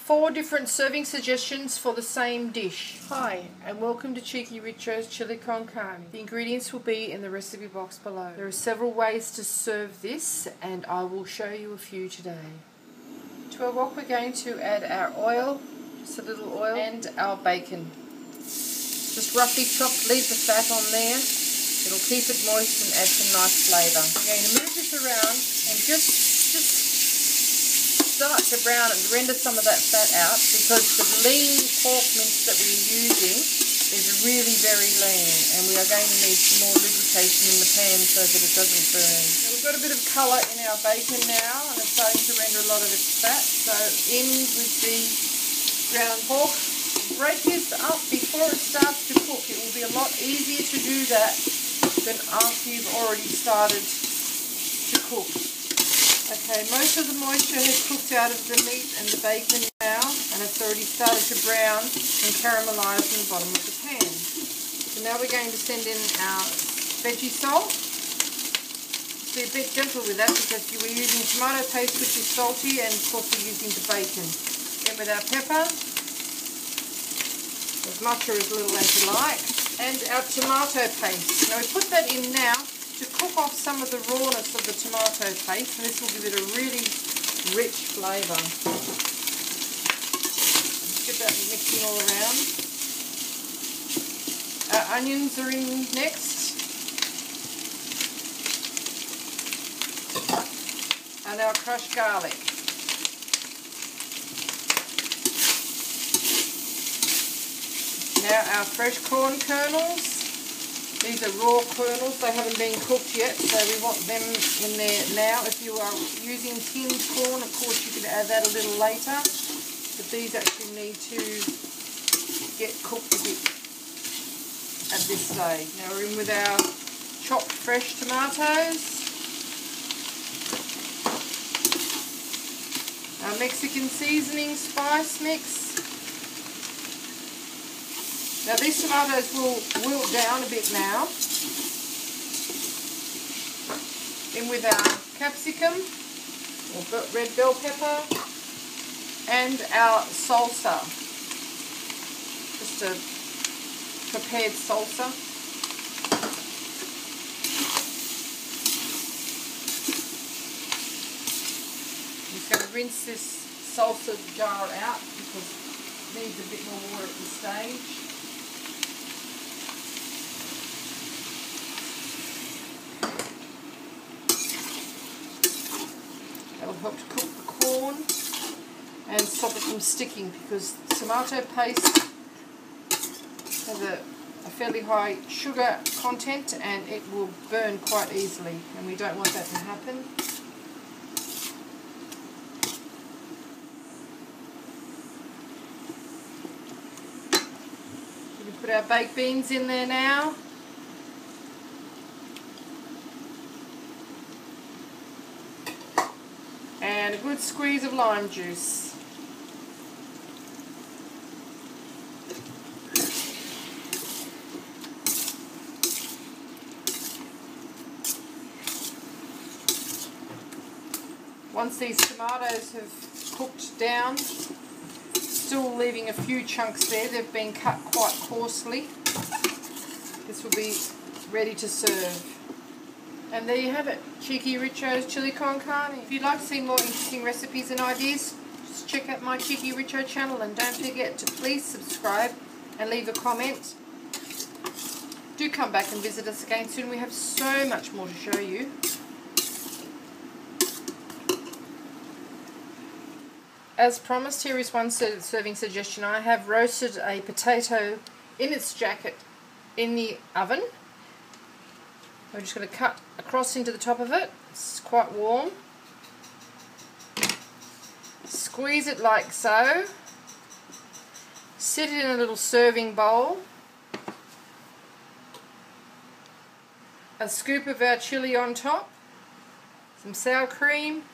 4 different serving suggestions for the same dish. Hi, and welcome to Cheekyricho's Chilli Con Carne. The ingredients will be in the recipe box below. There are several ways to serve this, and I will show you a few today. To our wok, we're going to add our oil, just a little oil, and our bacon. Just roughly chopped, leave the fat on there. It'll keep it moist and add some nice flavour. We're going to move this around and just start to brown and render some of that fat out, because the lean pork mince that we're using is really very lean, and we are going to need some more lubrication in the pan so that it doesn't burn. So we've got a bit of colour in our bacon now, and it's starting to render a lot of its fat. So in with the ground pork. Break this up before it starts to cook. It will be a lot easier to do that than after you've already started to cook. Okay, most of the moisture has cooked out of the meat and the bacon now, and it's already started to brown and caramelise in the bottom of the pan. So now we're going to send in our veggie salt. Be a bit gentle with that because we're using tomato paste, which is salty, and of course we're using the bacon. Then with our pepper, as much or as little as you like, and our tomato paste. Now we put that in now to cook off some of the rawness of the tomato paste, and this will give it a really rich flavour. Let's get that mixing all around. Our onions are in next, and our crushed garlic. Now our fresh corn kernels. These are raw kernels, they haven't been cooked yet, so we want them in there now. If you are using tinned corn, of course you can add that a little later, but these actually need to get cooked a bit at this stage. Now we're in with our chopped fresh tomatoes, our Mexican seasoning spice mix. Now these tomatoes will wilt down a bit now. In with our capsicum, or red bell pepper, and our salsa. Just a prepared salsa. I'm just going to rinse this salsa jar out because it needs a bit more water at this stage. That'll help to cook the corn and stop it from sticking, because tomato paste has a fairly high sugar content and it will burn quite easily, and we don't want that to happen. We can put our baked beans in there now. And a good squeeze of lime juice. Once these tomatoes have cooked down, still leaving a few chunks there, they've been cut quite coarsely. This will be ready to serve. And there you have it, Cheekyricho's Chilli Con Carne. If you'd like to see more interesting recipes and ideas, just check out my Cheekyricho channel, and don't forget to please subscribe and leave a comment. Do come back and visit us again soon. We have so much more to show you. As promised, here is one serving suggestion. I have roasted a potato in its jacket in the oven. I'm just going to cut across into the top of it. It's quite warm. Squeeze it like so. Set it in a little serving bowl. A scoop of our chilli on top. Some sour cream.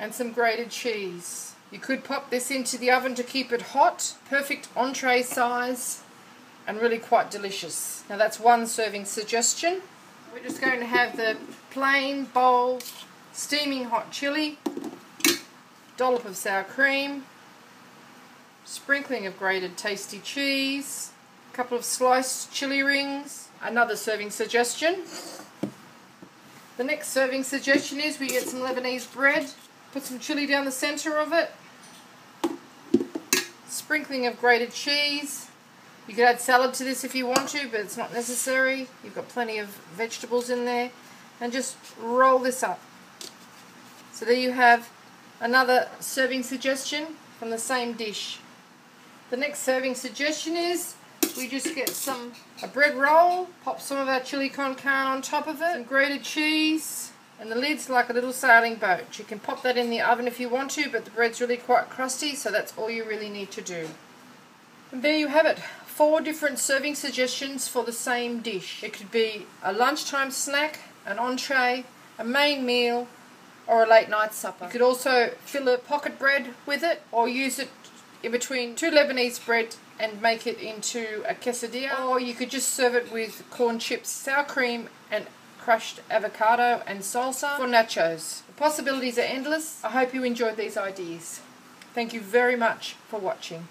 And some grated cheese. You could pop this into the oven to keep it hot. Perfect entree size. And really quite delicious. Now that's one serving suggestion. We're just going to have the plain bowl steaming hot chilli, dollop of sour cream, sprinkling of grated tasty cheese, a couple of sliced chili rings, another serving suggestion. The next serving suggestion is we get some Lebanese bread, put some chili down the centre of it, sprinkling of grated cheese. You could add salad to this if you want to, but it's not necessary. You've got plenty of vegetables in there. And just roll this up. So there you have another serving suggestion from the same dish. The next serving suggestion is we just get a bread roll, pop some of our Chilli Con Carne on top of it, some grated cheese, and the lid's like a little sailing boat. You can pop that in the oven if you want to, but the bread's really quite crusty, so that's all you really need to do. And there you have it. 4 different serving suggestions for the same dish. It could be a lunchtime snack, an entree, a main meal, or a late night supper. You could also fill a pocket bread with it, or use it in between 2 Lebanese bread and make it into a quesadilla, or you could just serve it with corn chips, sour cream, and crushed avocado and salsa for nachos. The possibilities are endless. I hope you enjoyed these ideas. Thank you very much for watching.